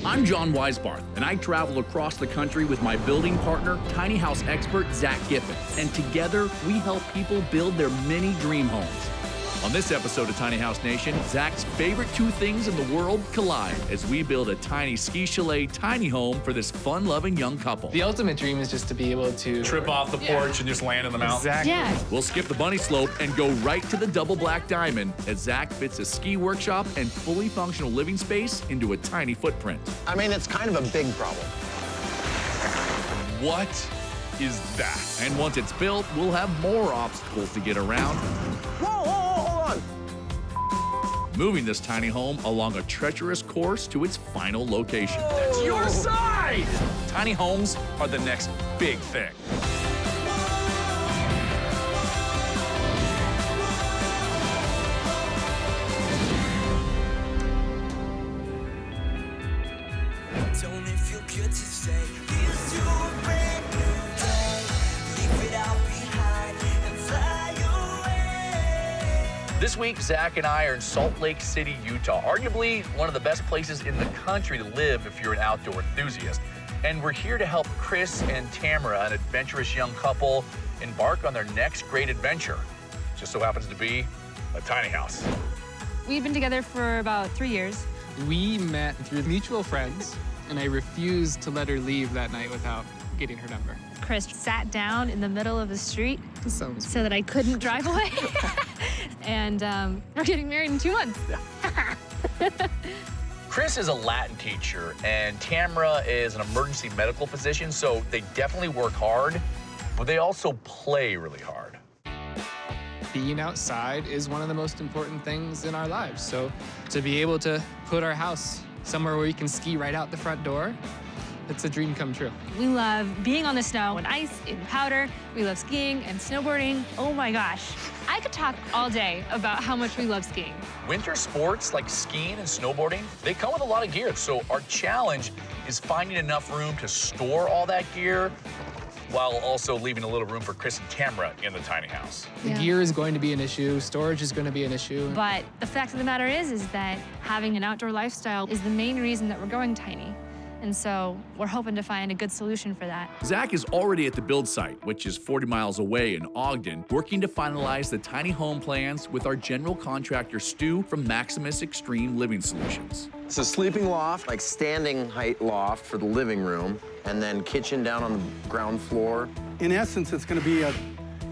I'm John Weisbarth, and I travel across the country with my building partner, tiny house expert Zach Giffen. And together, we help people build their mini dream homes. On this episode of Tiny House Nation, Zach's favorite two things in the world collide as we build a tiny ski chalet tiny home for this fun-loving young couple. The ultimate dream is just to be able to trip off the porch and just land in the mountain. Exactly. Yeah. We'll skip the bunny slope and go right to the double black diamond as Zach fits a ski workshop and fully functional living space into a tiny footprint. I mean, it's kind of a big problem. What is that? And once it's built, we'll have more obstacles to get around. Whoa, hold on. Moving this tiny home along a treacherous course to its final location. It's your side! Tiny homes are the next big thing. Don't it feel good to say here's to a brand new day? Leave it all behind and fly away. This week, Zach and I are in Salt Lake City, Utah, arguably one of the best places in the country to live if you're an outdoor enthusiast. And we're here to help Chris and Tamara, an adventurous young couple, embark on their next great adventure. Just so happens to be a tiny house. We've been together for about 3 years. We met through mutual friends, and I refused to let her leave that night without getting her number. Chris sat down in the middle of the street This sounds so that I couldn't drive away. And we're getting married in 2 months. Chris is a Latin teacher, and Tamara is an emergency medical physician, so they definitely work hard, but they also play really hard. being outside is one of the most important things in our lives. So to be able to put our house somewhere where we can ski right out the front door, it's a dream come true. We love being on the snow and ice and powder. We love skiing and snowboarding. Oh my gosh. I could talk all day about how much we love skiing. Winter sports like skiing and snowboarding, they come with a lot of gear. So our challenge is finding enough room to store all that gear while also leaving a little room for Chris and Tamara in the tiny house. The gear is going to be an issue, storage is going to be an issue. But the fact of the matter is that having an outdoor lifestyle is the main reason that we're going tiny. And so we're hoping to find a good solution for that. Zach is already at the build site, which is 40 miles away in Ogden, working to finalize the tiny home plans with our general contractor, Stu, from Maximus Extreme Living Solutions. It's a sleeping loft, like standing height loft for the living room, and then kitchen down on the ground floor, In essence, it's going to be a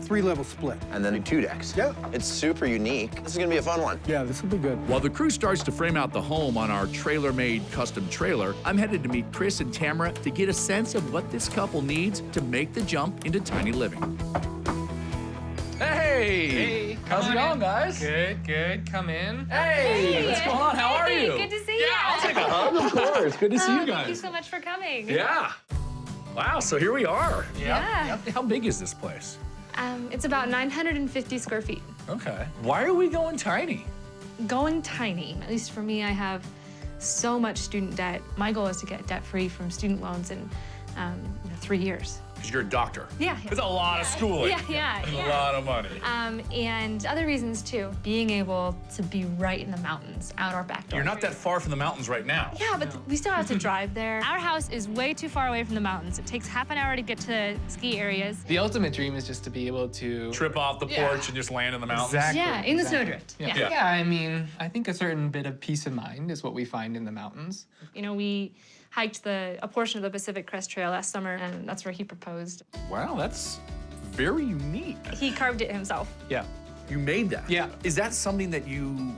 3-level split. and then 2 decks. Yep. It's super unique. This is gonna be a fun one. Yeah, this will be good. While the crew starts to frame out the home on our trailer-made custom trailer, I'm headed to meet Chris and Tamara to get a sense of what this couple needs to make the jump into tiny living. Hey! Hey, How's it going, guys? Good, good. Come in. Hey! What's going on? How are Hey, you? good to see you. Yeah, I'll take a hug, of course. Good to see you Thank you guys. so much for coming. Yeah. Wow, so here we are. Yeah. How big is this place? It's about 950 square feet. Okay. Why are we going tiny? Going tiny, at least for me, I have so much student debt. My goal is to get debt-free from student loans in 3 years. Because you're a doctor. Yeah. It's a lot of schooling. Yeah. And a lot of money. And other reasons too. Being able to be right in the mountains, out our back door. You're not that far from the mountains right now. Yeah, but we still have to drive there. Our house is way too far away from the mountains. It takes half an hour to get to ski areas. The ultimate dream is just to be able to Trip off the porch and just land in the mountains. Exactly. Yeah, in the exactly. snowdrift. Yeah. Yeah. Yeah, I mean, I think a certain bit of peace of mind is what we find in the mountains. You know, we hiked a portion of the Pacific Crest Trail last summer, and that's where he proposed. Wow, that's very unique. He carved it himself. Yeah. You made that? Yeah. Is that something that you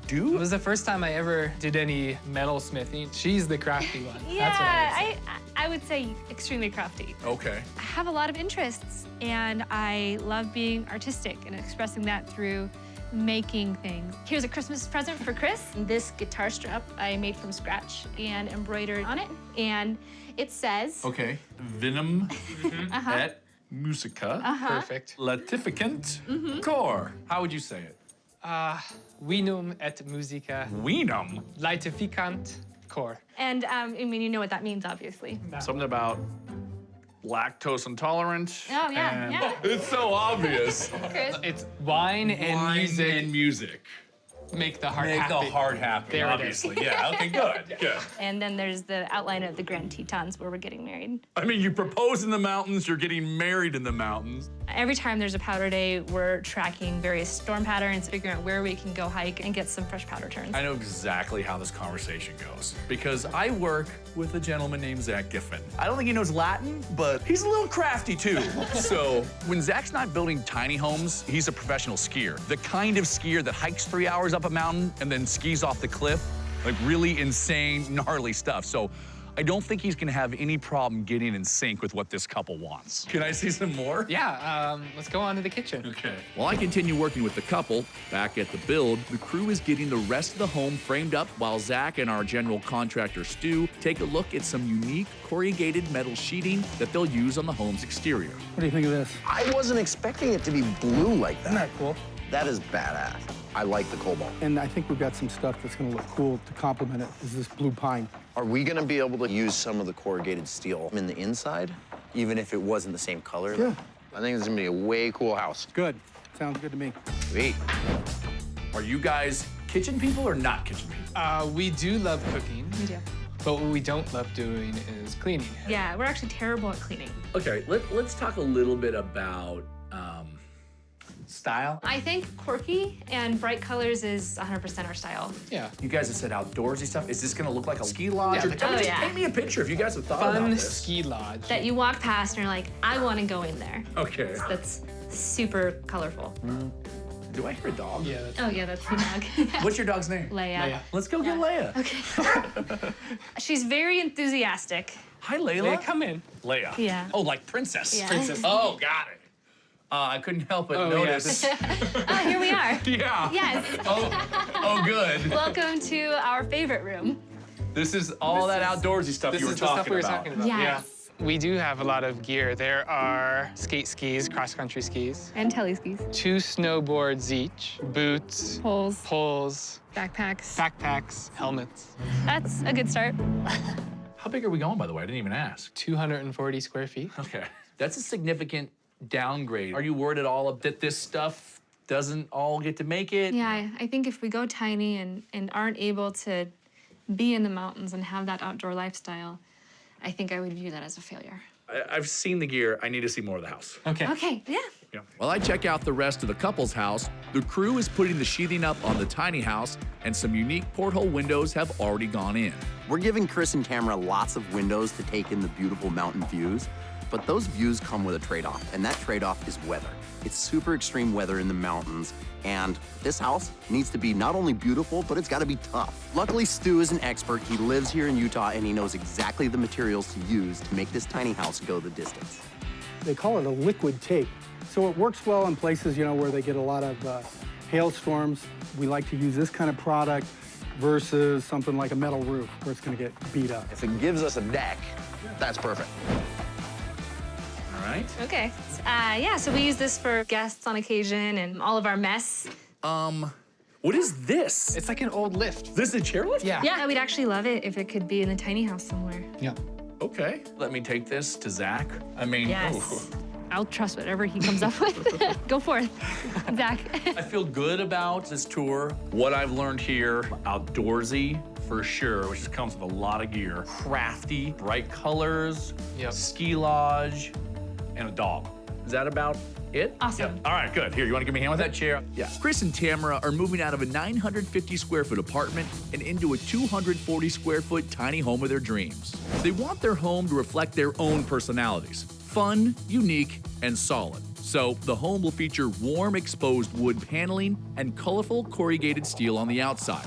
It do? was the first time I ever did any metal smithing. She's the crafty one. That's what I would say. I would say extremely crafty. Okay. I have a lot of interests, and I love being artistic and expressing that through making things. Here's a Christmas present for Chris. This guitar strap I made from scratch and embroidered on it. And it says, Okay. Venom et musica Perfect. latificant cor. How would you say it? Vinum et musica Weenum. laetificant cor. and I mean, you know what that means, obviously. Something about lactose intolerant. Oh, yeah, and yeah. It's so obvious. Chris, It's wine and Wine music. and music. Make the heart Make happy. the heart happy, There it is. obviously. Yeah, okay, good, good. And then there's the outline of the Grand Tetons where we're getting married. I mean, you propose in the mountains, you're getting married in the mountains. Every time there's a powder day, we're tracking various storm patterns, figuring out where we can go hike and get some fresh powder turns. I know exactly how this conversation goes because I work with a gentleman named Zach Giffen. I don't think he knows Latin, but he's a little crafty too. So when Zach's not building tiny homes, he's a professional skier. The kind of skier that hikes 3 hours up a mountain and then skis off the cliff, like really insane, gnarly stuff. So I don't think he's gonna have any problem getting in sync with what this couple wants. Can I see some more? Yeah, let's go on to the kitchen. Okay. While I continue working with the couple, back at the build, the crew is getting the rest of the home framed up while Zach and our general contractor, Stu, take a look at some unique corrugated metal sheeting that they'll use on the home's exterior. What do you think of this? I wasn't expecting it to be blue like Isn't that. that cool? That is badass. I like the cobalt. And I think we've got some stuff that's gonna look cool to complement it, is this blue pine. Are we gonna be able to use some of the corrugated steel in the inside, even if it wasn't the same color? Yeah. I think it's gonna be a way cool house. Good, sounds good to me. Sweet. Are you guys kitchen people or not kitchen people? We do love cooking, We do. but what we don't love doing is cleaning. Yeah, we're actually terrible at cleaning. Okay, let's talk a little bit about style. I think quirky and bright colors is 100% our style. Yeah. You guys have said outdoorsy stuff. Is this gonna look like a ski lodge? Yeah, Or tell me, oh, just yeah. paint me a picture if you guys have thought about Fun this. ski lodge. That you walk past and you're like, I want to go in there. Okay. That's super colorful. Do I hear a dog? Yeah, that's Oh yeah, that's the dog. What's your dog's name? Leia. Leia. Let's go get Leia. Okay. She's very enthusiastic. Hi, Layla. Leia, come in. Leia. Yeah. Oh, like princess. Yeah. Princess. Oh, got it. I couldn't help but Oh, notice. Oh, here we are. Yeah. Yes. Oh, good. Welcome to our favorite room. This is all that outdoorsy stuff This you were is the stuff talking we were about. talking about. Yes. Yeah. We do have a lot of gear. There are skate skis, cross-country skis, And teleskis. 2 snowboards each, boots, Poles. poles, Backpacks. backpacks, helmets. That's a good start. How big are we going, by the way? I didn't even ask. 240 square feet. Okay. That's a significant downgrade. Are you worried at all that this stuff doesn't all get to make it? Yeah, I think if we go tiny and aren't able to be in the mountains and have that outdoor lifestyle, I think I would view that as a failure. I've seen the gear. I need to see more of the house. Okay. Okay, yeah. Yeah. While I check out the rest of the couple's house, the crew is putting the sheathing up on the tiny house, and some unique porthole windows have already gone in. We're giving Chris and Tamara lots of windows to take in the beautiful mountain views, but those views come with a trade-off, and that trade-off is weather. It's super extreme weather in the mountains, and this house needs to be not only beautiful, but it's gotta be tough. Luckily, Stu is an expert. He lives here in Utah, and he knows exactly the materials to use to make this tiny house go the distance. They call it a liquid tape. So it works well in places, you know, where they get a lot of hailstorms. We like to use this kind of product versus something like a metal roof where it's gonna get beat up. If it gives us a deck, that's perfect. All right. Okay. Yeah, so we use this for guests on occasion and all of our mess. What is this? It's like an old lift. This is a chairlift? Yeah. Yeah, we'd actually love it if it could be in a tiny house somewhere. Yeah. Okay. Let me take this to Zach. I mean, Yes. I'll trust whatever he comes up with. Go forth, Zach. I feel good about this tour. What I've learned here, outdoorsy for sure, which comes with a lot of gear. Crafty, bright colors, Yep. ski lodge, and a dog. Is that about it? Awesome. Yep. All right, good. Here, you want to give me a hand with that chair? Yeah. Chris and Tamara are moving out of a 950 square foot apartment and into a 240 square foot tiny home of their dreams. They want their home to reflect their own personalities. Fun, unique, and solid. So the home will feature warm exposed wood paneling and colorful corrugated steel on the outside.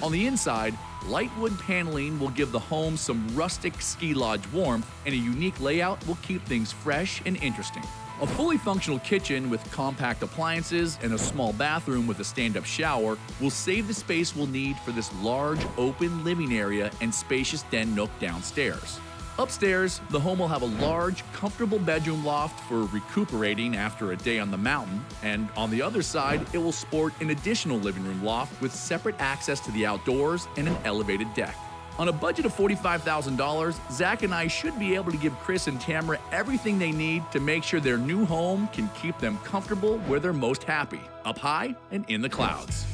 On the inside, light wood paneling will give the home some rustic ski lodge warmth, and a unique layout will keep things fresh and interesting. A fully functional kitchen with compact appliances and a small bathroom with a stand-up shower will save the space we'll need for this large open living area and spacious den nook downstairs. Upstairs, the home will have a large, comfortable bedroom loft for recuperating after a day on the mountain, and on the other side, it will sport an additional living room loft with separate access to the outdoors and an elevated deck. On a budget of $45,000, Zach and I should be able to give Chris and Tamara everything they need to make sure their new home can keep them comfortable where they're most happy, up high and in the clouds.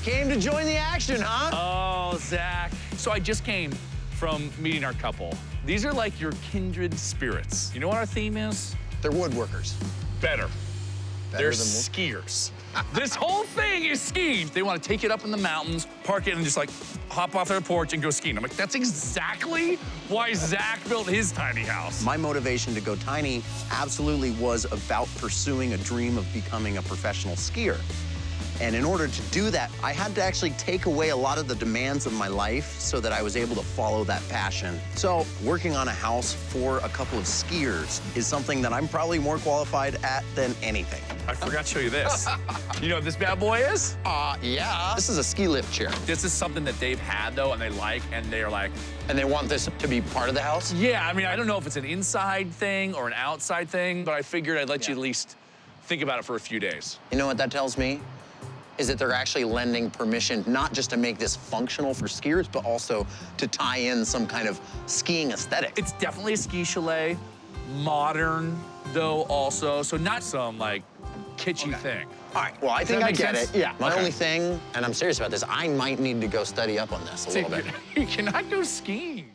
Came to join the action, huh? Oh, Zach. So I just came from meeting our couple. These are like your kindred spirits. You know what our theme is? They're woodworkers. Better. They're than skiers. This whole thing is skiing. They want to take it up in the mountains, park it, and just like hop off their porch and go skiing. I'm like, that's exactly why Zach built his tiny house. My motivation to go tiny absolutely was about pursuing a dream of becoming a professional skier. And in order to do that, I had to actually take away a lot of the demands of my life so that I was able to follow that passion. So working on a house for a couple of skiers is something that I'm probably more qualified at than anything. I forgot to show you this. You know what this bad boy is? Yeah. This is a ski lift chair. This is something that they've had, though, and they like, and they're like, And they want this to be part of the house? yeah, I mean, I don't know if it's an inside thing or an outside thing, but I figured I'd let you at least think about it for a few days. You know what that tells me? Is that they're actually lending permission not just to make this functional for skiers, but also to tie in some kind of skiing aesthetic. It's definitely a ski chalet, modern, though, also, so not some, like, kitschy thing. All right, well, I think that I make get sense? it. Yeah. My Okay. only thing, and I'm serious about this, I might need to go study up on this a little bit. You cannot go skiing.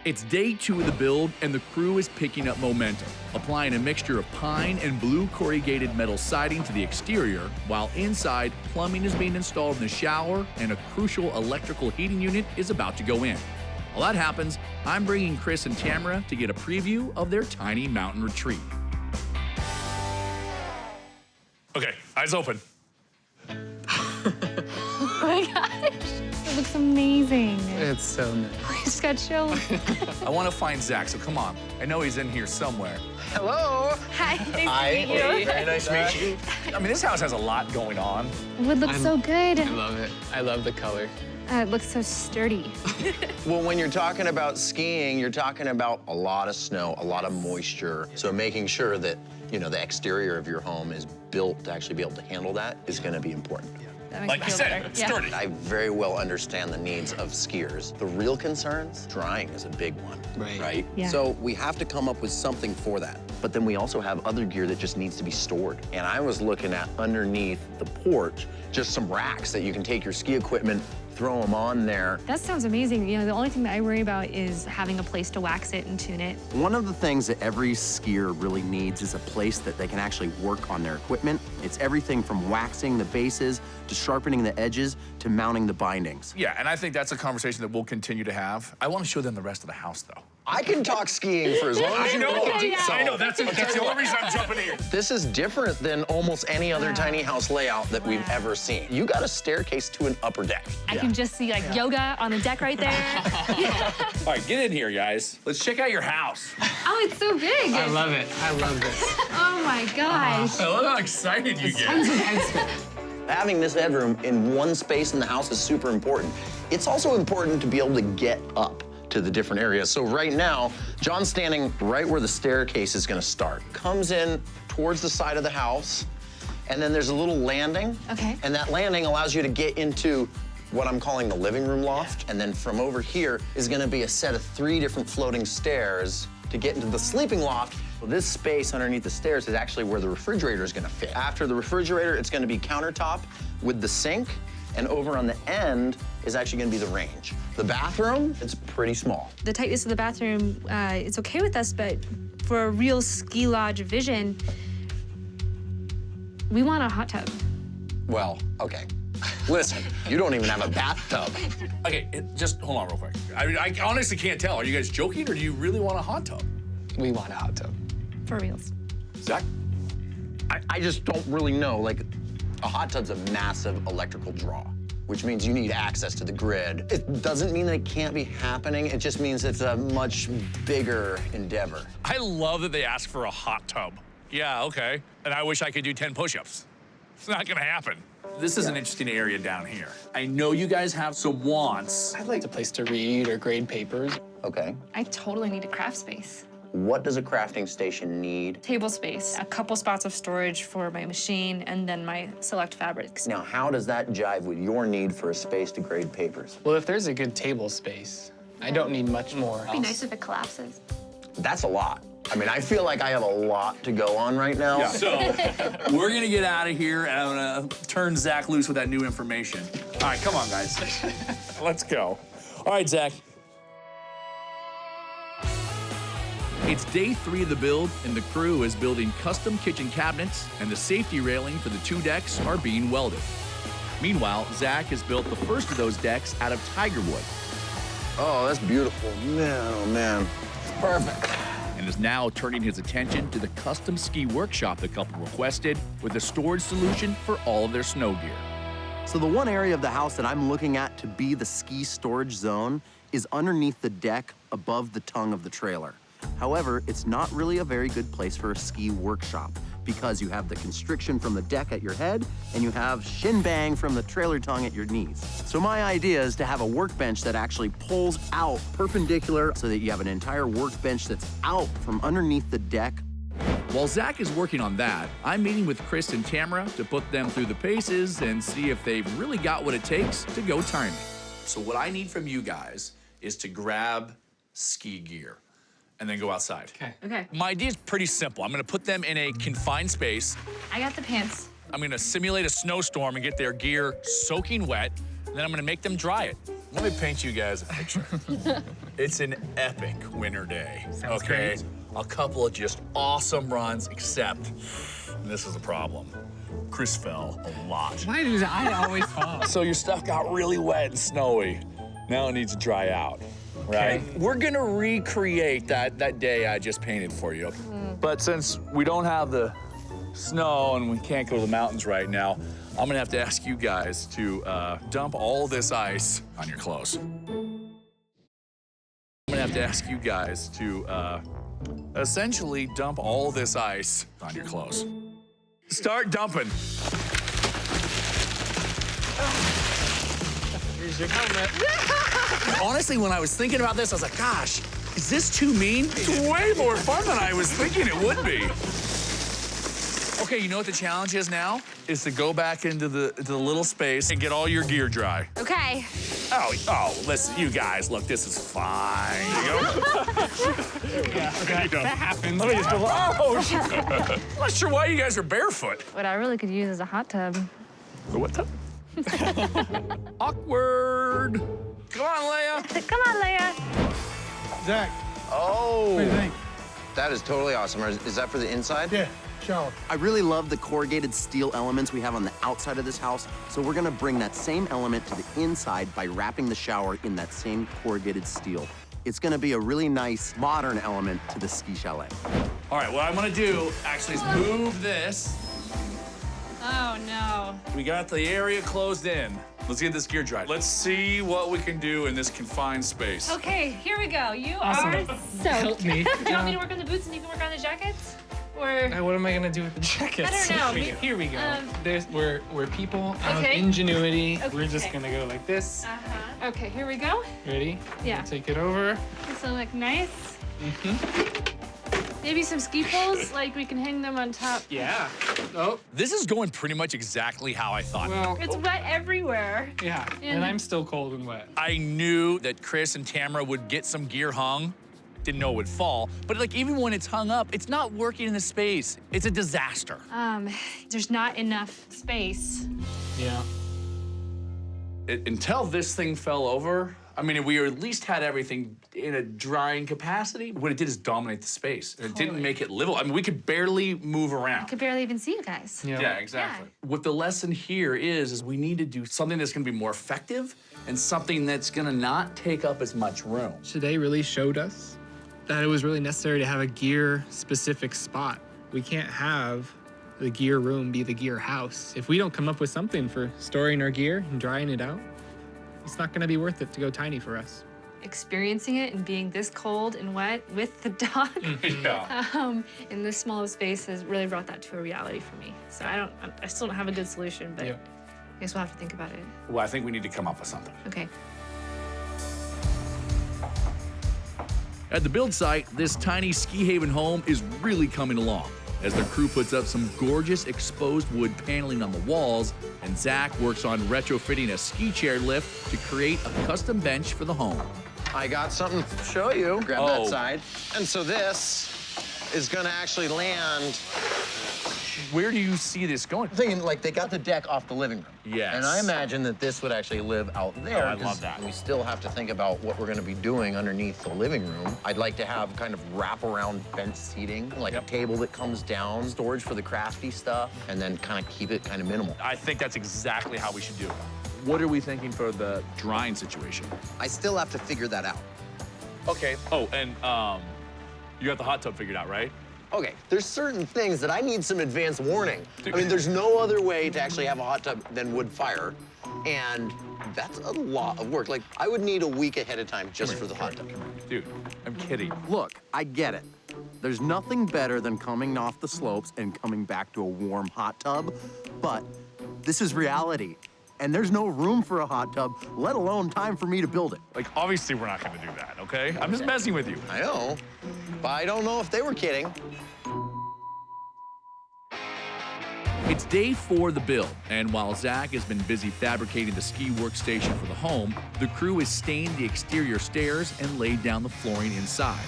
It's day 2 of the build, and the crew is picking up momentum, applying a mixture of pine and blue corrugated metal siding to the exterior, while inside, plumbing is being installed in the shower, and a crucial electrical heating unit is about to go in. While that happens, I'm bringing Chris and Tamara to get a preview of their tiny mountain retreat. Okay, eyes open. Oh my gosh. It looks amazing. It's so nice. I just got chills. I want to find Zach, so come on. I know he's in here somewhere. Hello. Hi, nice to meet you. Very nice to meet you. I mean, this house has a lot going on. Wood looks so good. I love it. I love the color. It looks so sturdy. Well, when you're talking about skiing, you're talking about a lot of snow, a lot of moisture. So making sure that, you know, the exterior of your home is built to actually be able to handle that is going to be important. That makes Like me you feel said, better. it's sturdy. I very well understand the needs of skiers. The real concerns, drying is a big one, right? Yeah. So we have to come up with something for that. But then we also have other gear that just needs to be stored. And I was looking at underneath the porch, just some racks that you can take your ski equipment, throw them on there. That sounds amazing. You know, the only thing that I worry about is having a place to wax it and tune it. One of the things that every skier really needs is a place that they can actually work on their equipment. It's everything from waxing the bases to sharpening the edges to mounting the bindings. Yeah, and I think that's a conversation that we'll continue to have. I want to show them the rest of the house, though. I can talk skiing for as long as you want. I know, that's the only reason I'm jumping in. This is different than almost any other tiny house layout that we've ever seen. You got a staircase to an upper deck. I can just see like yoga on the deck right there. All right, get in here, guys. Let's check out your house. Oh, it's so big. I love it. I love this. Oh my gosh. I love how excited you get. Having this bedroom in one space in the house is super important. It's also important to be able to get up to the different areas. So right now, John's standing right where the staircase is gonna start. Comes in towards the side of the house, and then there's a little landing. Okay. And that landing allows you to get into what I'm calling the living room loft. And then from over here is gonna be a set of 3 different floating stairs to get into the sleeping loft. Well, this space underneath the stairs is actually where the refrigerator is gonna fit. After the refrigerator, it's gonna be countertop with the sink, and over on the end is actually gonna be the range. The bathroom, it's pretty small. The tightness of the bathroom, it's okay with us, but for a real ski lodge vision, we want a hot tub. Well, okay. Listen, you don't even have a bathtub. Okay, just hold on real quick. I honestly can't tell. Are you guys joking, or do you really want a hot tub? We want a hot tub. For reals. Zach? I just don't really know. Like, a hot tub's a massive electrical draw, which means you need access to the grid. It doesn't mean that it can't be happening. It just means it's a much bigger endeavor. I love that they ask for a hot tub. Yeah, okay. And I wish I could do 10 push-ups. It's not gonna happen. This is an interesting area down here. I know you guys have some wants. I'd like a place to read or grade papers. Okay. I totally need a craft space. What does a crafting station need? Table space, a couple spots of storage for my machine, and then my select fabrics. Now, how does that jive with your need for a space to grade papers? Well, if there's a good table space, I don't need much more. It'd be nice if it collapses. That's a lot. I mean, I feel like I have a lot to go on right now. Yeah. So we're gonna get out of here, and I'm gonna turn Zach loose with that new information. All right, come on, guys. Let's go. All right, Zach. It's day 3 of the build, and the crew is building custom kitchen cabinets, and the safety railing for the 2 decks are being welded. Meanwhile, Zach has built the first of those decks out of tiger wood Oh, that's beautiful. Man, oh man. Perfect. and is now turning his attention to the custom ski workshop the couple requested with a storage solution for all of their snow gear. So the one area of the house that I'm looking at to be the ski storage zone is underneath the deck above the tongue of the trailer. However, it's not really a very good place for a ski workshop because you have the constriction from the deck at your head and you have shin bang from the trailer tongue at your knees. So my idea is to have a workbench that actually pulls out perpendicular so that you have an entire workbench that's out from underneath the deck. While Zach is working on that, I'm meeting with Chris and Tamara to put them through the paces and see if they've really got what it takes to go tiny. So what I need from you guys is to grab ski gear and then go outside. Okay. My idea is pretty simple. I'm gonna put them in a confined space. I got the pants. I'm gonna simulate a snowstorm and get their gear soaking wet, and then I'm gonna make them dry it. Let me paint you guys a picture. It's an epic winter day, Sounds okay? great. A couple of just awesome runs, except, and this is a problem, Chris fell a lot. Why do I always fall? So your stuff got really wet and snowy. Now it needs to dry out, right? Okay. We're gonna recreate that day I just painted for you. But since we don't have the snow and we can't go to the mountains right now, I'm gonna have to ask you guys to dump all this ice on your clothes. I'm gonna have to ask you guys to essentially dump all this ice on your clothes. Start dumping. Here's your helmet. Honestly, when I was thinking about this, I was like, gosh, is this too mean? It's way more fun than I was thinking it would be. Okay, you know what the challenge is now? Is to go back into the little space and get all your gear dry. Okay. Oh, listen, you guys, look, this is fine. There you go. That happens. Let me just go. Oh, shit. I'm not sure why you guys are barefoot. What I really could use is a hot tub. What the? Awkward. Come on, Leia. Come on, Leia. Zach, Oh, what do you think? that is totally awesome. Is that for the inside? Yeah, shower. I really love the corrugated steel elements we have on the outside of this house, so we're gonna bring that same element to the inside by wrapping the shower in that same corrugated steel. It's gonna be a really nice, modern element to the ski chalet. All right, what I'm gonna do actually is move this. Oh, no. We got the area closed in. Let's get this gear dried. Let's see what we can do in this confined space. Okay, here we go. You Awesome. are soaked. Help me. Do you want me to work on the boots and you can work on the jackets? Or What am I gonna do with the jackets? I don't know. Here we go. We're people of Okay. ingenuity. We're Okay. just gonna go like this. Okay, here we go. Ready? Yeah. Take it over. This will look nice. Mm-hmm. Maybe some ski poles, like we can hang them on top. Yeah. Oh, This is going pretty much exactly how I thought. well. It's wet everywhere. Yeah. And I'm still cold and wet. I knew that Chris and Tamara would get some gear hung. Didn't know it would fall. But like even when it's hung up, it's not working in the space. It's a disaster. There's not enough space. Yeah. Until this thing fell over, I mean, we at least had everything in a drying capacity. What it did is dominate the space. It didn't make it livable. I mean, we could barely move around. Could barely even see you guys. Yeah. Exactly. What the lesson here is we need to do something that's gonna be more effective and something that's gonna not take up as much room. Today really showed us that it was really necessary to have a gear-specific spot. We can't have the gear room be the gear house. If we don't come up with something for storing our gear and drying it out, it's not gonna be worth it to go tiny for us. Experiencing it and being this cold and wet with the dog Yeah. in this small of space has really brought that to a reality for me. So I still don't have a good solution, but Yeah. I guess we'll have to think about it. Well, I think we need to come up with something. Okay. At the build site, this tiny ski haven home is really coming along as their crew puts up some gorgeous exposed wood paneling on the walls, and Zach works on retrofitting a ski chair lift to create a custom bench for the home. I got something to show you. Grab Oh. that side. And so this is gonna actually land. Where do you see this going? I'm thinking, like, they got the deck off the living room. Yes. And I imagine that this would actually live out there. Oh, I love 'cause that. We still have to think about what we're gonna be doing underneath the living room. I'd like to have kind of wraparound bench seating, like a table that comes down, storage for the crafty stuff, and then kind of keep it kind of minimal. I think that's exactly how we should do it. What are we thinking for the drying situation? I still have to figure that out. Okay. Oh, and you got the hot tub figured out, right? Okay, there's certain things that I need some advance warning. Dude. I mean, there's no other way to actually have a hot tub than wood fire, and that's a lot of work. Like, I would need a week ahead of time just for the hot tub. Dude, I'm kidding. Look, I get it. There's nothing better than coming off the slopes and coming back to a warm hot tub, but this is reality. And there's no room for a hot tub, let alone time for me to build it. Like, obviously, we're not gonna do that, okay? I'm just messing with you. I know, but I don't know if they were kidding. It's day 4 of the build, and while Zach has been busy fabricating the ski workstation for the home, the crew has stained the exterior stairs and laid down the flooring inside.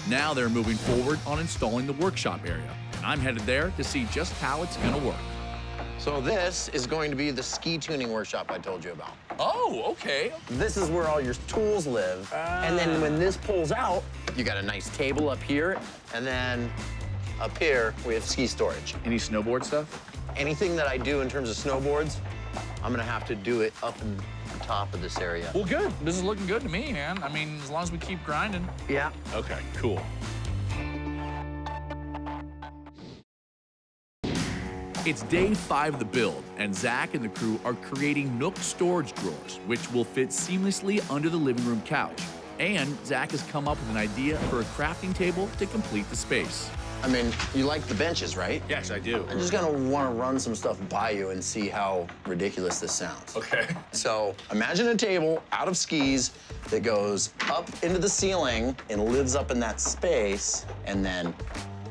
Now they're moving forward on installing the workshop area, and I'm headed there to see just how it's gonna work. So this is going to be the ski tuning workshop I told you about. Oh, okay. This is where all your tools live. And then when this pulls out, you got a nice table up here, and then up here, we have ski storage. Any snowboard stuff? Anything that I do in terms of snowboards, I'm gonna have to do it up in the top of this area. Well, good. This is looking good to me, man. I mean, as long as we keep grinding. Yeah. Okay, cool. It's day 5 of the build, and Zach and the crew are creating Nook storage drawers, which will fit seamlessly under the living room couch. And Zach has come up with an idea for a crafting table to complete the space. I mean, you like the benches, right? Yes, I do. I'm just gonna wanna run some stuff by you and see how ridiculous this sounds. Okay. So imagine a table out of skis that goes up into the ceiling and lives up in that space, and then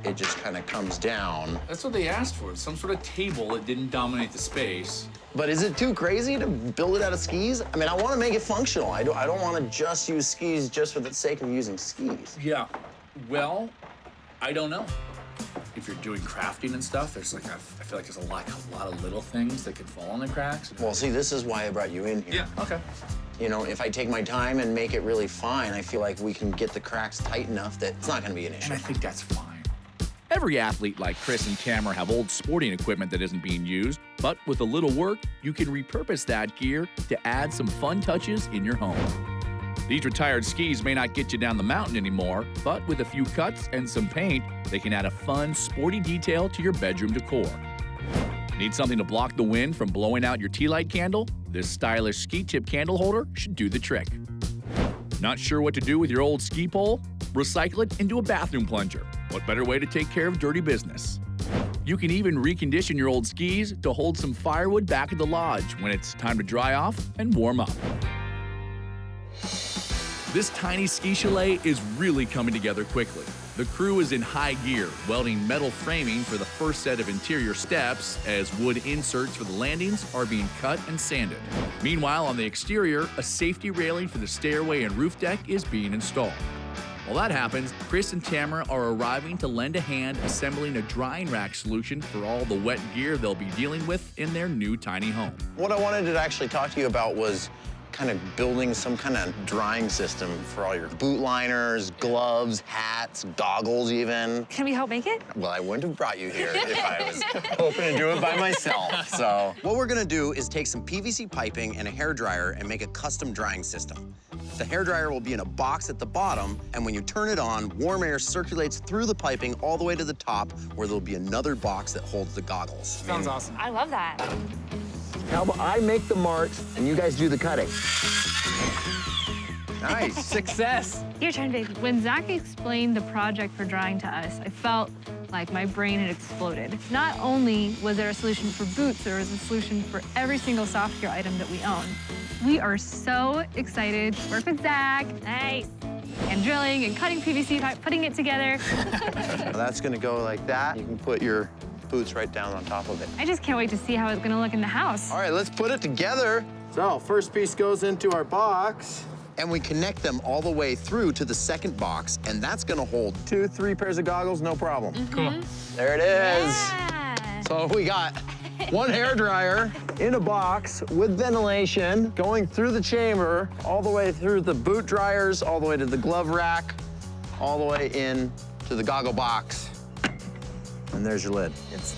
it just kind of comes down. That's what they asked for, some sort of table that didn't dominate the space. But is it too crazy to build it out of skis? I mean, I want to make it functional. I don't want to just use skis just for the sake of using skis. Yeah, well, I don't know. If you're doing crafting and stuff, there's like, I feel like there's a lot of little things that could fall in the cracks. Well, see, this is why I brought you in here. Yeah, okay. You know, if I take my time and make it really fine, I feel like we can get the cracks tight enough that it's not going to be an issue. And I think that's fine. Every athlete like Chris and Tamara have old sporting equipment that isn't being used, but with a little work, you can repurpose that gear to add some fun touches in your home. These retired skis may not get you down the mountain anymore, but with a few cuts and some paint, they can add a fun, sporty detail to your bedroom decor. Need something to block the wind from blowing out your tea light candle? This stylish ski tip candle holder should do the trick. Not sure what to do with your old ski pole? Recycle it into a bathroom plunger. What better way to take care of dirty business? You can even recondition your old skis to hold some firewood back at the lodge when it's time to dry off and warm up. This tiny ski chalet is really coming together quickly. The crew is in high gear, welding metal framing for the first set of interior steps as wood inserts for the landings are being cut and sanded. Meanwhile, on the exterior, a safety railing for the stairway and roof deck is being installed. While that happens, Chris and Tamara are arriving to lend a hand assembling a drying rack solution for all the wet gear they'll be dealing with in their new tiny home. What I wanted to actually talk to you about was kind of building some kind of drying system for all your boot liners, gloves, hats, goggles even. Can we help make it? Well, I wouldn't have brought you here if I was hoping to do it by myself. So what we're gonna do is take some PVC piping and a hairdryer and make a custom drying system. The hairdryer will be in a box at the bottom, and when you turn it on, warm air circulates through the piping all the way to the top, where there'll be another box that holds the goggles. Sounds awesome. I love that. How about I make the marks and you guys do the cutting? Nice. Success. Your turn, baby. When Zach explained the project for drying to us, I felt like my brain had exploded. Not only was there a solution for boots, there was a solution for every single soft gear item that we own. We are so excited to work with Zach. Nice. And drilling and cutting PVC pipe, putting it together. That's gonna go like that. You can put your boots right down on top of it. I just can't wait to see how it's gonna look in the house. All right, let's put it together. So first piece goes into our box. and we connect them all the way through to the second box, and that's gonna hold 2-3 pairs of goggles, no problem. Cool. There it is. Yeah. So we got one hairdryer in a box with ventilation going through the chamber, all the way through the boot dryers, all the way to the glove rack, all the way in to the goggle box. And there's your lid.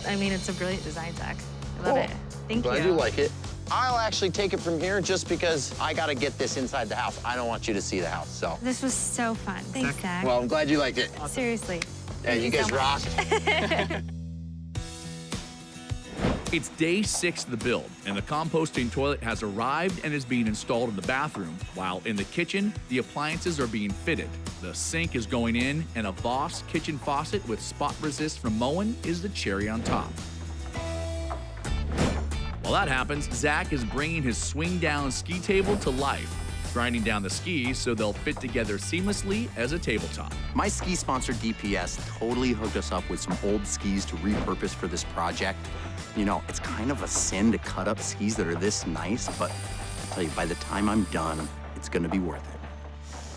I mean, it's a brilliant design, Zach. I love it. Thank Glad you. you like it. I'll actually take it from here just because I gotta get this inside the house. I don't want you to see the house, so. This was so fun. Thanks, Zach. Well, I'm glad you liked it. Seriously. Yeah, you guys so much. rock. It's day 6 of the build, and the composting toilet has arrived and is being installed in the bathroom, while in the kitchen, the appliances are being fitted. The sink is going in, and a Voss kitchen faucet with spot resist from Moen is the cherry on top. While that happens, Zach is bringing his swing-down ski table to life, grinding down the skis so they'll fit together seamlessly as a tabletop. My ski sponsor, DPS, totally hooked us up with some old skis to repurpose for this project. You know, it's kind of a sin to cut up skis that are this nice, but I'll tell you, by the time I'm done, it's gonna be worth it.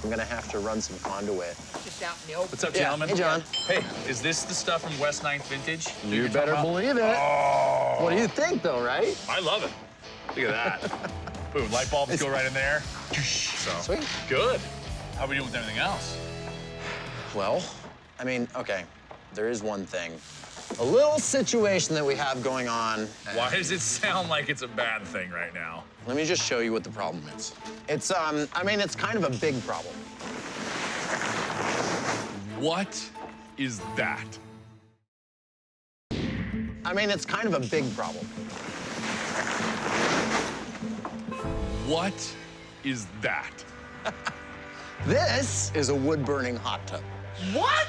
I'm gonna have to run some conduit. What's up, Yeah. gentlemen? Hey, John. Hey, is this the stuff from West 9th Vintage? that You you're better talking about? believe it. Oh, What do you think, though, right? I love it. Look at that. Boom, light bulbs go right in there. So, Sweet. good. How are we doing with everything else? Well, I mean, okay, there is one thing. A little situation that we have going on. Why does it sound like it's a bad thing right now? Let me just show you what the problem is. It's, I mean, it's kind of a big problem. What is that? I mean, it's kind of a big problem. What is that? This is a wood-burning hot tub. What?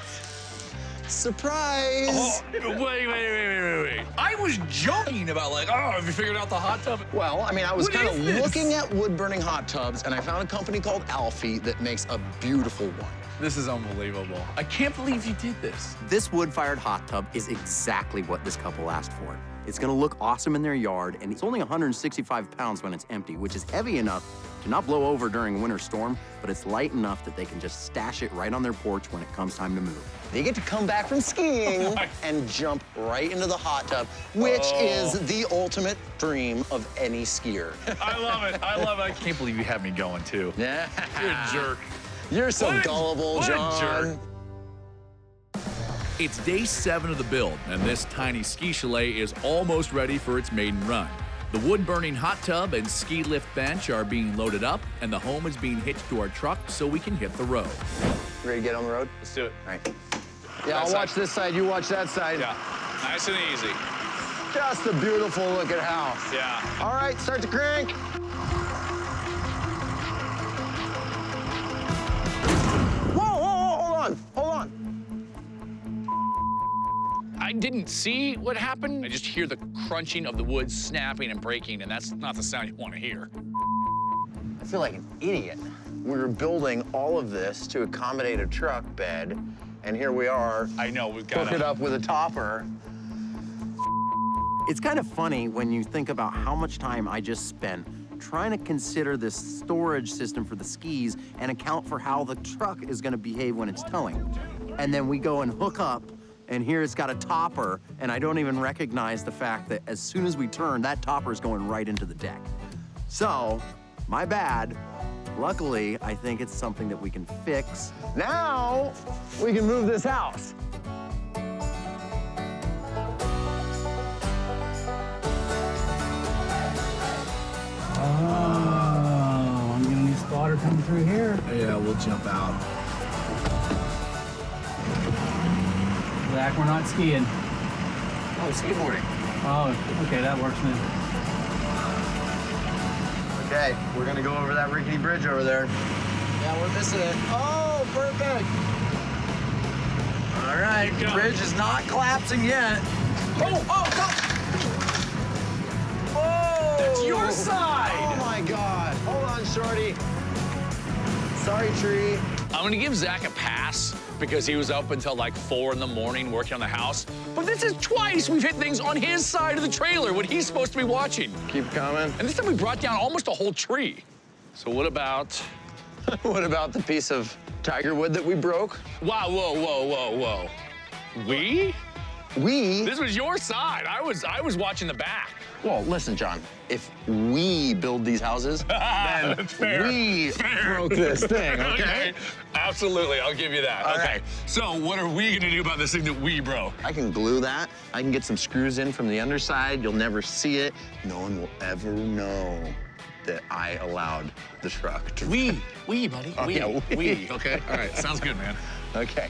Surprise! Oh, wait. I was joking about like, oh, have you figured out the hot tub? Well, I mean, I was What kind of is this? looking at wood-burning hot tubs, and I found a company called Alfie that makes a beautiful one. This is unbelievable. I can't believe you did this. This wood-fired hot tub is exactly what this couple asked for. It's gonna look awesome in their yard, and it's only 165 pounds when it's empty, which is heavy enough to not blow over during a winter storm, but it's light enough that they can just stash it right on their porch when it comes time to move. They get to come back from skiing and jump right into the hot tub, which is the ultimate dream of any skier. I love it. I can't believe you had me going too. Yeah. You're a jerk. You're so What a- gullible, what a John. jerk. It's day 7 of the build, and this tiny ski chalet is almost ready for its maiden run. The wood-burning hot tub and ski lift bench are being loaded up, and the home is being hitched to our truck so we can hit the road. Ready to get on the road? Let's do it. All right. Yeah, I'll watch this side, you watch that side. Yeah, nice and easy. Just a beautiful looking house. Yeah. All right, start to crank. Whoa, hold on. I didn't see what happened. I just hear the crunching of the wood snapping and breaking, and that's not the sound you want to hear. I feel like an idiot. We were building all of this to accommodate a truck bed, and here we are. I know, we've got Hook it up with a topper. It's kind of funny when you think about how much time I just spent trying to consider this storage system for the skis and account for how the truck is gonna behave when it's towing. And then we go and hook up, and here it's got a topper, and I don't even recognize the fact that as soon as we turn, that topper is going right into the deck. So, my bad. Luckily, I think it's something that we can fix. Now, we can move this house. Oh, I'm gonna need spotter coming through here. Yeah, we'll jump out. Zach, we're not skiing. Oh, skateboarding. Oh, okay, that works then. Okay, we're gonna go over that rickety bridge over there. Yeah, we're missing it. Oh, perfect. All right, bridge is not collapsing yet. Oh, Whoa! That's your side! Oh my God. Hold on, shorty. Sorry, tree. I'm gonna give Zach a pass because he was up until like 4 in the morning working on the house. But this is twice we've hit things on his side of the trailer when he's supposed to be watching. Keep coming. And this time we brought down almost a whole tree. So what about What about the piece of tiger wood that we broke? Wow, whoa. We? We? This was your side. I was watching the back. Well, listen, John. If we build these houses, then That's fair. we broke this thing, okay? Absolutely, I'll give you that. All okay. right. So what are we gonna do about this thing that we broke? I can glue that. I can get some screws in from the underside. You'll never see it. No one will ever know that I allowed the truck to... We, buddy. Oh, yeah, we. Okay. All right. Sounds good, man. Okay.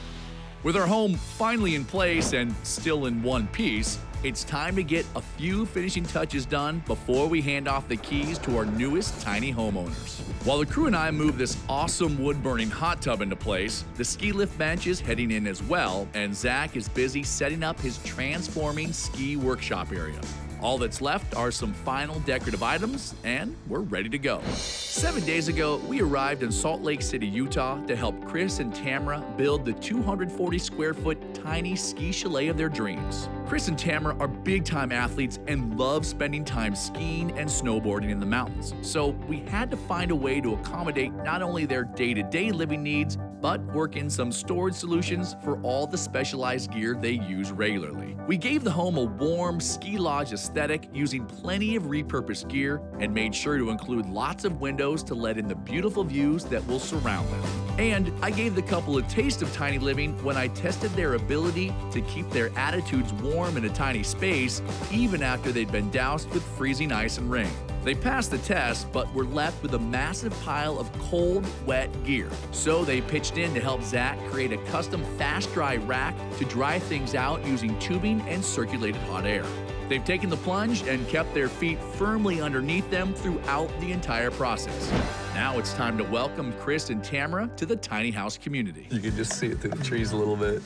With our home finally in place and still in one piece, it's time to get a few finishing touches done before we hand off the keys to our newest tiny homeowners. While the crew and I move this awesome wood-burning hot tub into place, the ski lift bench is heading in as well, and Zach is busy setting up his transforming ski workshop area. All that's left are some final decorative items, and we're ready to go. 7 days ago, we arrived in Salt Lake City, Utah to help Chris and Tamara build the 240 square foot tiny ski chalet of their dreams. Chris and Tamara are big-time athletes and love spending time skiing and snowboarding in the mountains. So we had to find a way to accommodate not only their day-to-day living needs, but work in some storage solutions for all the specialized gear they use regularly. We gave the home a warm ski lodge aesthetic using plenty of repurposed gear and made sure to include lots of windows to let in the beautiful views that will surround them. And I gave the couple a taste of tiny living when I tested their ability to keep their attitudes warm in a tiny space even after they'd been doused with freezing ice and rain. They passed the test, but were left with a massive pile of cold, wet gear. So they pitched in to help Zach create a custom fast dry rack to dry things out using tubing and circulated hot air. They've taken the plunge and kept their feet firmly underneath them throughout the entire process. Now it's time to welcome Chris and Tamara to the tiny house community. You can just see it through the trees a little bit.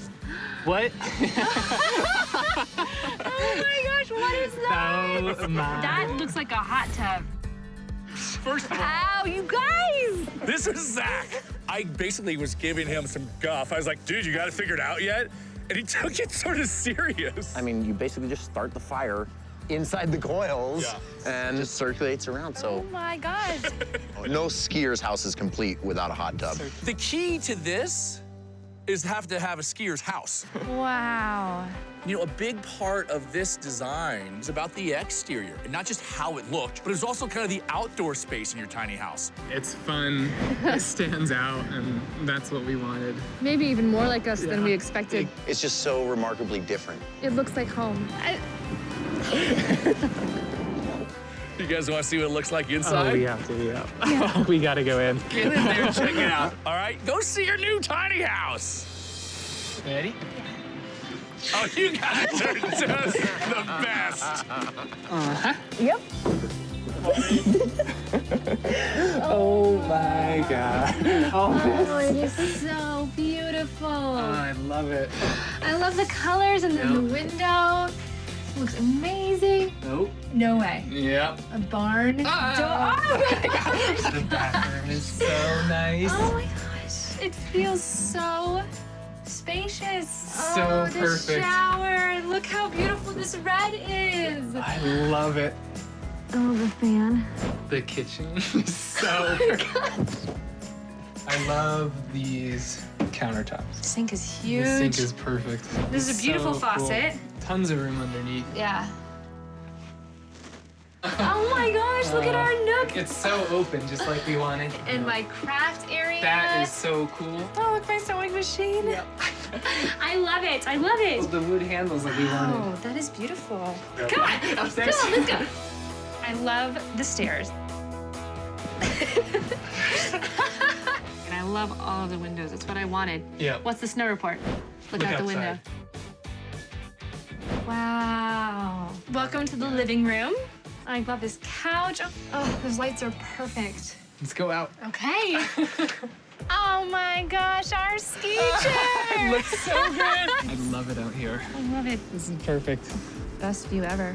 What? Oh my gosh, what is that? Oh my. That looks like a hot tub. First of all, Ow, you guys! this is Zach. I basically was giving him some guff. I was like, dude, you got it figured out yet? And he took it sort of serious. I mean, you basically just start the fire inside the coils and it just circulates around. Oh So my gosh. no skier's house is complete without a hot tub. The key to this is have to have a skier's house. Wow. You know, a big part of this design is about the exterior, and not just how it looked, but it's also kind of the outdoor space in your tiny house. It's fun. It stands out, and that's what we wanted. Maybe even more like us than we expected. It's just so remarkably different. It looks like home. You guys want to see what it looks like inside? Oh, we have to, yeah. We gotta go in. Get in there and check it out. All right, go see your new tiny house. Ready? Oh, you guys are just the best. Yep. Oh my God. Oh, it is so beautiful. I love it. I love the colors and then the window. It looks amazing. Nope. No way. Yep. A barn door. Oh my gosh. The bathroom is so nice. Oh my gosh. It feels so spacious. So oh, the perfect. shower. Look how beautiful this red is. I love it. Oh, the fan. The kitchen is so perfect. I love these countertops. Sink is huge. The sink is perfect. This is a It's beautiful so cool. faucet. Tons of room underneath. Yeah. Oh my gosh, look at our nook. It's so open, just like we wanted. And my craft area. That is so cool. Oh, look, my sewing machine. I love it. I love it. The wood handles that we Oh, wanted. that is beautiful. Come on. Upstairs. Come on, let's go. I love the stairs. And I love all of the windows. It's what I wanted. Yeah. What's the snow report? Look out the window. outside. Wow. Welcome to the living room. I love this couch. Oh, those lights are perfect. Let's go out. Okay. Oh my gosh, our ski chair. It looks so good. I love it out here. I love it. This is perfect. Best view ever.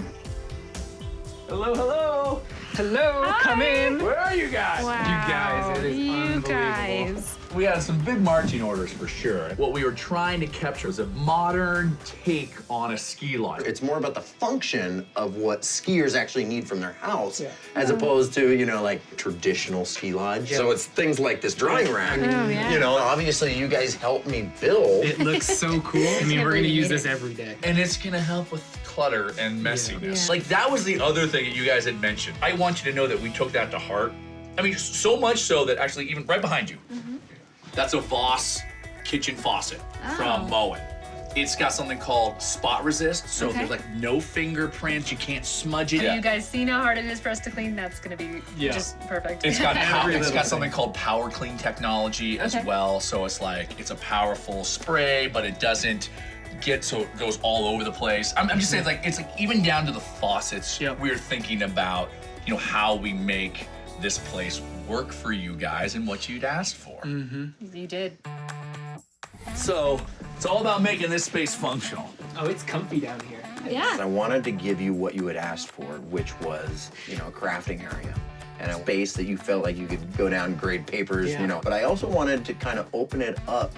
Hello, hello. Hello, come in. Where are you guys? Wow. You guys, it is You unbelievable. guys. We had some big marching orders for sure. What we were trying to capture was a modern take on a ski lodge. It's more about the function of what skiers actually need from their house, as opposed to, you know, like traditional ski lodge. So it's things like this drawing rack. Oh, yeah. You know, obviously you guys helped me build. It looks so cool. I mean, we're gonna use this every day. And it's gonna help with clutter and messiness. Yeah. Like, that was the other thing that you guys had mentioned. I want you to know that we took that to heart. I mean, so much so that actually, even right behind you, that's a Voss kitchen faucet from Moen. It's got something called spot resist, so there's like no fingerprints, you can't smudge it. You guys seen how hard it is for us to clean? That's gonna be just perfect. It's got something called power clean technology as well. So it's like, it's a powerful spray, but it doesn't get so it goes all over the place. I'm just saying, like, it's like even down to the faucets, we're thinking about, you know, how we make this place work for you guys and what you'd asked for. You did. So it's all about making this space functional. Oh, it's comfy down here. Yeah. I wanted to give you what you had asked for, which was, you know, a crafting area and a space that you felt like you could go down, grade papers, you know. But I also wanted to kind of open it up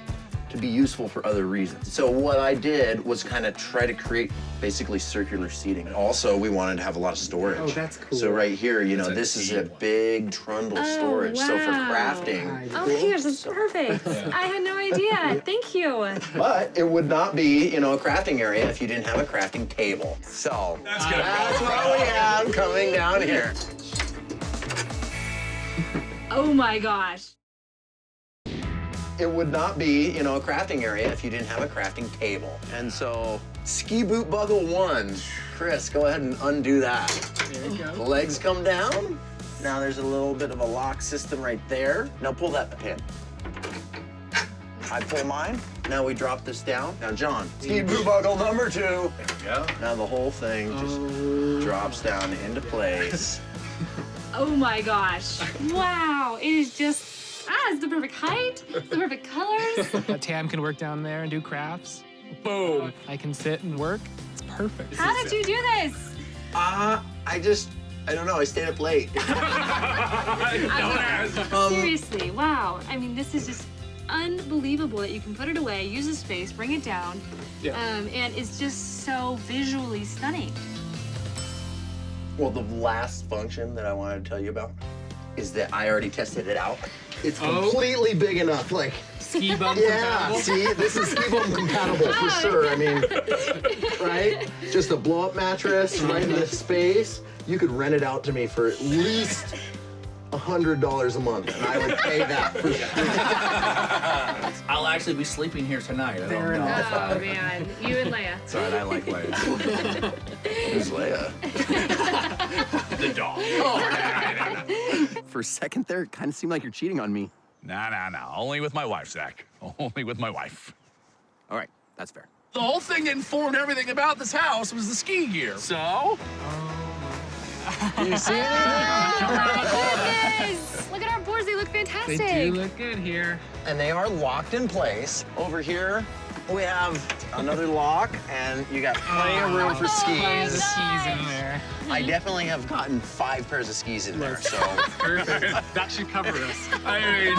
to be useful for other reasons. So what I did was kind of try to create basically circular seating. Also, we wanted to have a lot of storage. Oh, that's cool. So right here, you know, this is a big trundle storage. So for crafting. Oh my gosh, that's perfect. I had no idea. Thank you. But it would not be, you know, a crafting area if you didn't have a crafting table. So that's what we have coming down here. Oh my gosh. It would not be, you know, a crafting area if you didn't have a crafting table. And so, ski boot buckle 1. Chris, go ahead and undo that. There you go. The legs come down. Now there's a little bit of a lock system right there. Now pull that pin. I pull mine. Now we drop this down. Now, John, ski boot buckle number 2. There we go. Now the whole thing just drops down into place. Oh my gosh. Wow. It is just, it's the perfect height, the perfect colors. Tam can work down there and do crafts. Boom. I can sit and work. It's perfect. How did you do this? I don't know, I stayed up late. Seriously, wow. I mean, this is just unbelievable that you can put it away, use the space, bring it down, and it's just so visually stunning. Well, the last function that I wanted to tell you about is that I already tested it out. It's completely big enough, like ski bum compatible. See, this is ski bum compatible for sure. I mean, right? Just a blow-up mattress right in this space. You could rent it out to me for at least $100 a month, and I would pay that for sure. I'll actually be sleeping here tonight. I Fair don't know. enough. Oh man, you and Leia. It's all right, I like Leia. Who's Leia? The dog. For a second there, it kind of seemed like you're cheating on me. Nah. Only with my wife, Zach. Only with my wife. All right, that's fair. The whole thing that informed everything about this house was the ski gear. So? You see anything? Goodness! Look at our boards, they look fantastic. They do look good here. And they are locked in place. Over here, we have another lock, and you got plenty of room for skis. The skis in there. I definitely have gotten 5 pairs of skis in there, so. Perfect. That should cover us. I mean,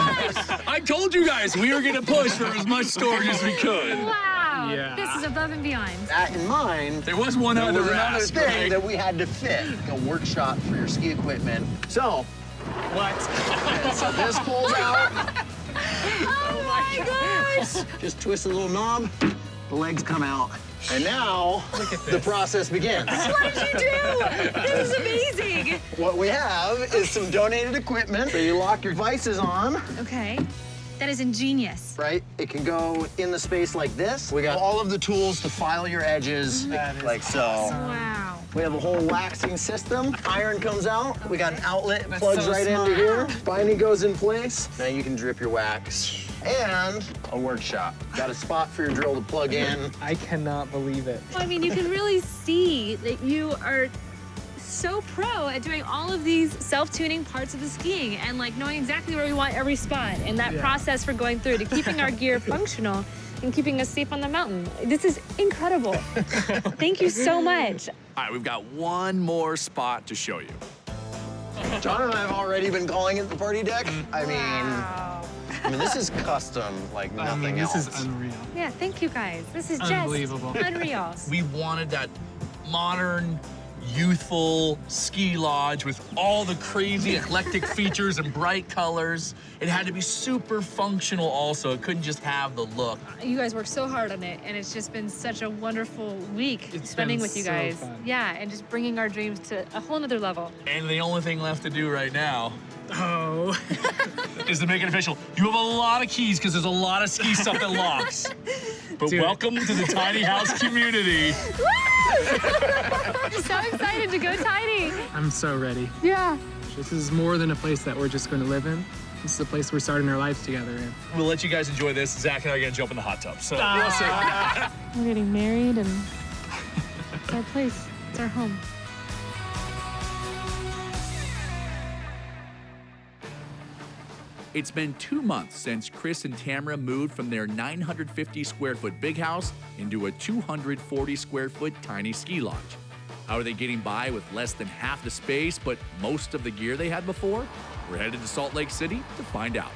I told you guys we were gonna push for as much storage as we could. Wow, Yeah. this is above and beyond. That in mind, There was one there other was another ask, thing right? that we had to fit, a workshop for your ski equipment. So, What? so this pulls out, Oh my gosh! just twist a little knob, the legs come out. And now, the process begins. What did you do? This is amazing. What we have is some donated equipment. So you lock your vices on, Okay, that is ingenious. right? It can go in the space like this. We got all of the tools to file your edges, like so. Wow. We have a whole waxing system. Iron comes out. We got an outlet, plugs so right smart. into here. Binding goes in place. Now you can drip your wax. And a workshop. Got a spot for your drill to plug in. I cannot believe it. I mean, you can really see that you are so pro at doing all of these self-tuning parts of the skiing and like knowing exactly where we want every spot and that process for going through to keeping our gear functional and keeping us safe on the mountain. This is incredible. Thank you so much. All right, we've got one more spot to show you. John and I have already been calling it the party deck. I mean, this is custom like nothing else. This is unreal. Yeah, thank you guys. This is just Unbelievable. unreal. We wanted that modern, youthful ski lodge with all the crazy eclectic features and bright colors. It had to be super functional also. It couldn't just have the look. You guys worked so hard on it, and it's just been such a wonderful week It's spending been with you so guys. fun. Yeah, and just bringing our dreams to a whole nother level. And the only thing left to do right now Oh. is to make it official. You have a lot of keys because there's a lot of ski stuff that locks. But Do it. welcome to the tiny house community. I'm so excited to go tiny. I'm so ready. Yeah. This is more than a place that we're just going to live in. This is a place we're starting our lives together in. We'll let you guys enjoy this. Zach and I are gonna jump in the hot tub. So we'll see. We're getting married, and it's our place. It's our home. It's been 2 months since Chris and Tamara moved from their 950 square foot big house into a 240 square foot tiny ski lodge. How are they getting by with less than half the space but most of the gear they had before? We're headed to Salt Lake City to find out.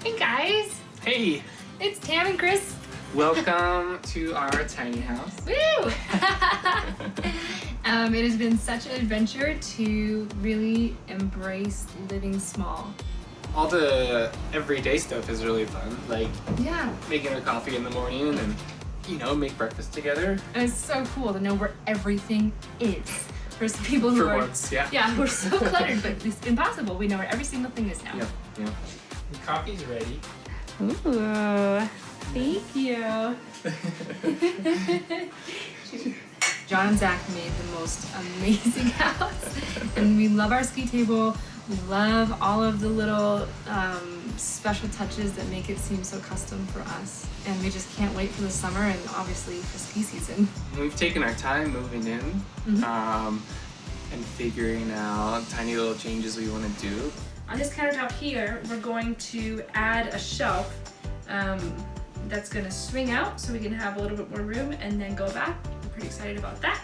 Hey guys, Hey, it's Tam and Chris. welcome to our tiny house. Woo! It has been such an adventure to really embrace living small. All the everyday stuff is really fun, like Yeah, making our coffee in the morning and, make breakfast together. and it's so cool to know where everything is. For some people who For are once, yeah. yeah, we're so cluttered, but it's impossible. We know where every single thing is now. Yep. The coffee's ready. Ooh, thank you. John and Zach made the most amazing house, and we love our ski table. We love all of the little special touches that make it seem so custom for us, and we just can't wait for the summer and obviously for ski season. We've taken our time moving in and figuring out tiny little changes we want to do. On this countertop here, we're going to add a shelf that's going to swing out so we can have a little bit more room and then go back. I'm pretty excited about that.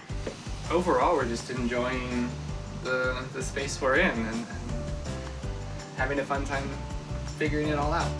Overall, we're just enjoying the space we're in and having a fun time figuring it all out.